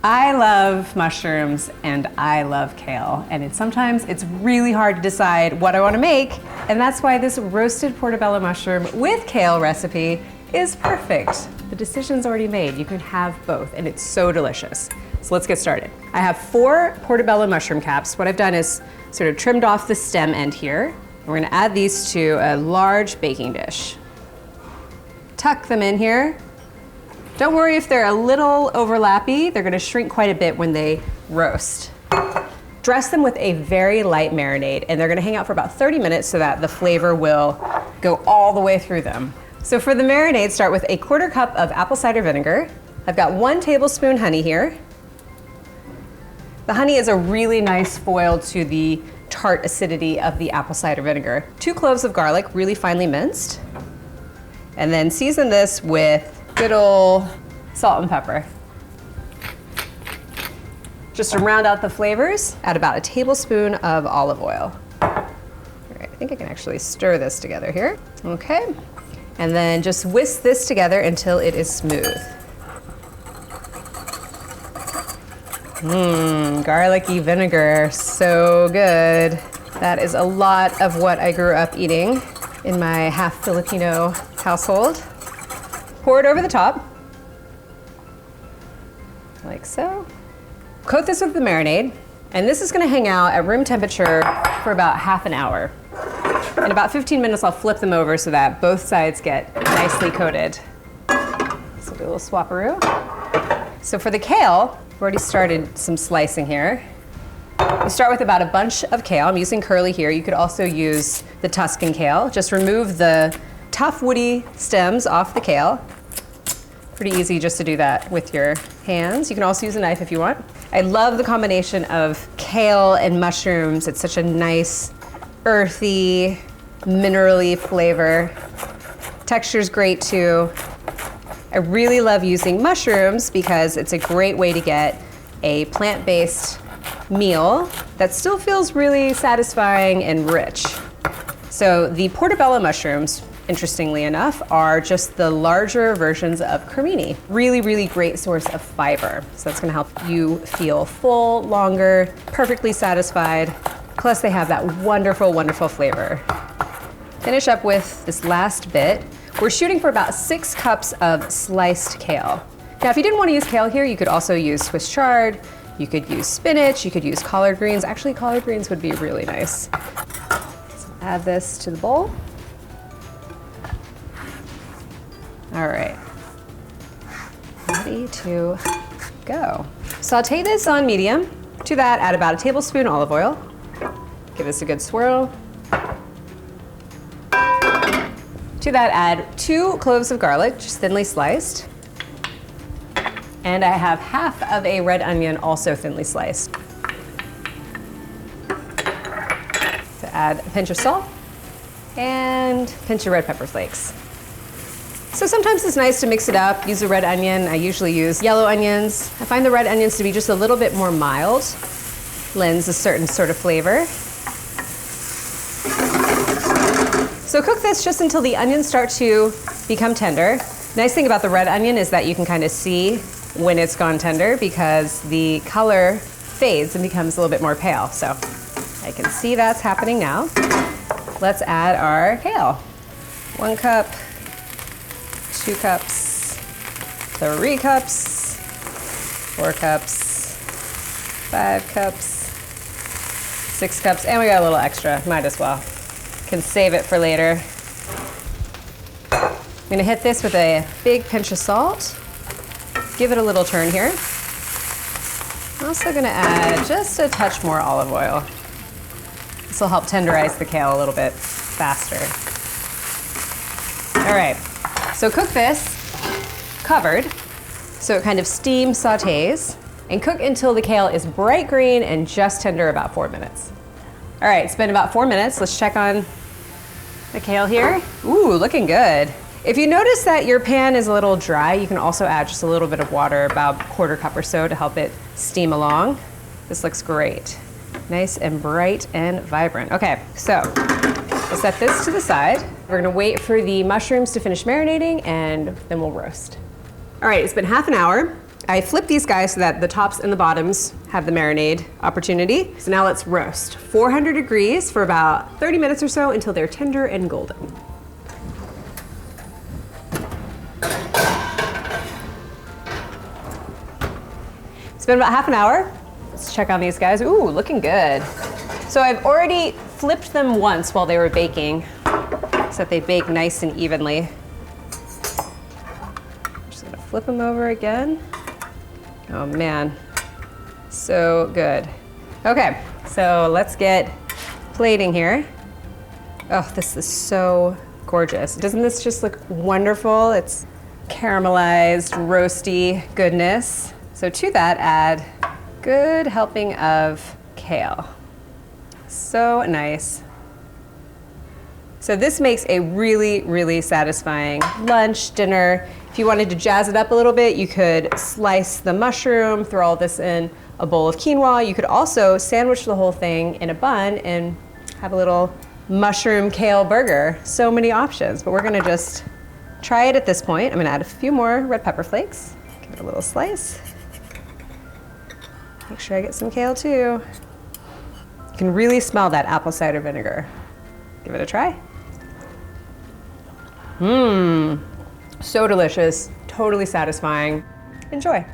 I love mushrooms and I love kale, and sometimes it's really hard to decide what I want to make, and that's why this roasted portobello mushroom with kale recipe is perfect. The decision's already made. You can have both, and it's so delicious. So let's get started. I have 4 portobello mushroom caps. What I've done is sort of trimmed off the stem end here. We're gonna add these to a large baking dish. Tuck them in here. Don't worry if they're a little overlappy, they're gonna shrink quite a bit when they roast. Dress them with a very light marinade, and they're gonna hang out for about 30 minutes so that the flavor will go all the way through them. So for the marinade, start with a 1/4 cup of apple cider vinegar. I've got 1 tablespoon honey here. The honey is a really nice foil to the tart acidity of the apple cider vinegar. 2 cloves of garlic, really finely minced. And then season this with good old salt and pepper. Just to round out the flavors, add about a tablespoon of olive oil. All right, I think I can actually stir this together here. Okay, and then just whisk this together until it is smooth. Garlicky vinegar, so good. That is a lot of what I grew up eating in my half Filipino household. Pour it over the top, like so. Coat this with the marinade, and this is gonna hang out at room temperature for about half an hour. In about 15 minutes, I'll flip them over so that both sides get nicely coated. So do a little swapperoo. So for the kale, we've already started some slicing here. We start with about a bunch of kale. I'm using curly here. You could also use the Tuscan kale. Just remove the tough woody stems off the kale. Pretty easy just to do that with your hands. You can also use a knife if you want. I love the combination of kale and mushrooms. It's such a nice, earthy, minerally flavor. Texture's great too. I really love using mushrooms because it's a great way to get a plant-based meal that still feels really satisfying and rich. So the portobello mushrooms, interestingly enough, are just the larger versions of cremini. Really, really great source of fiber. So that's gonna help you feel full, longer, perfectly satisfied. Plus they have that wonderful, wonderful flavor. Finish up with this last bit. We're shooting for about 6 cups of sliced kale. Now, if you didn't want to use kale here, you could also use Swiss chard, you could use spinach, you could use collard greens. Actually, collard greens would be really nice. So add this to the bowl. All right, ready to go. Saute this on medium. To that, add about a tablespoon olive oil. Give this a good swirl. To that, add 2 cloves of garlic, just thinly sliced. And I have half of a red onion, also thinly sliced. To add a pinch of salt and a pinch of red pepper flakes. So sometimes it's nice to mix it up, use a red onion. I usually use yellow onions. I find the red onions to be just a little bit more mild, lends a certain sort of flavor. So cook this just until the onions start to become tender. Nice thing about the red onion is that you can kind of see when it's gone tender because the color fades and becomes a little bit more pale. So I can see that's happening now. Let's add our kale. 1 cup. 2 cups, 3 cups, 4 cups, 5 cups, 6 cups, and we got a little extra, might as well. Can save it for later. I'm gonna hit this with a big pinch of salt. Give it a little turn here. I'm also gonna add just a touch more olive oil. This will help tenderize the kale a little bit faster. All right. So cook this covered, so it kind of steam sautés, and cook until the kale is bright green and just tender, about 4 minutes. All right, it's been about 4 minutes. Let's check on the kale here. Ooh, looking good. If you notice that your pan is a little dry, you can also add just a little bit of water, about 1/4 cup or so, to help it steam along. This looks great. Nice and bright and vibrant. Okay, so we'll set this to the side. We're gonna wait for the mushrooms to finish marinating and then we'll roast. All right, it's been half an hour. I flip these guys so that the tops and the bottoms have the marinade opportunity. So now let's roast. 400 degrees for about 30 minutes or so until they're tender and golden. It's been about half an hour. Let's check on these guys. Ooh, looking good. So I've already flipped them once while they were baking so that they bake nice and evenly. I'm just gonna flip them over again. Oh man, so good. Okay, so let's get plating here. Oh, this is so gorgeous. Doesn't this just look wonderful? It's caramelized, roasty goodness. So to that, add good helping of kale. So nice. So this makes a really, really satisfying lunch, dinner. If you wanted to jazz it up a little bit, you could slice the mushroom, throw all this in a bowl of quinoa. You could also sandwich the whole thing in a bun and have a little mushroom kale burger. So many options, but we're gonna just try it at this point. I'm gonna add a few more red pepper flakes. Give it a little slice. Make sure I get some kale too. You can really smell that apple cider vinegar. Give it a try. Mmm, so delicious, totally satisfying. Enjoy.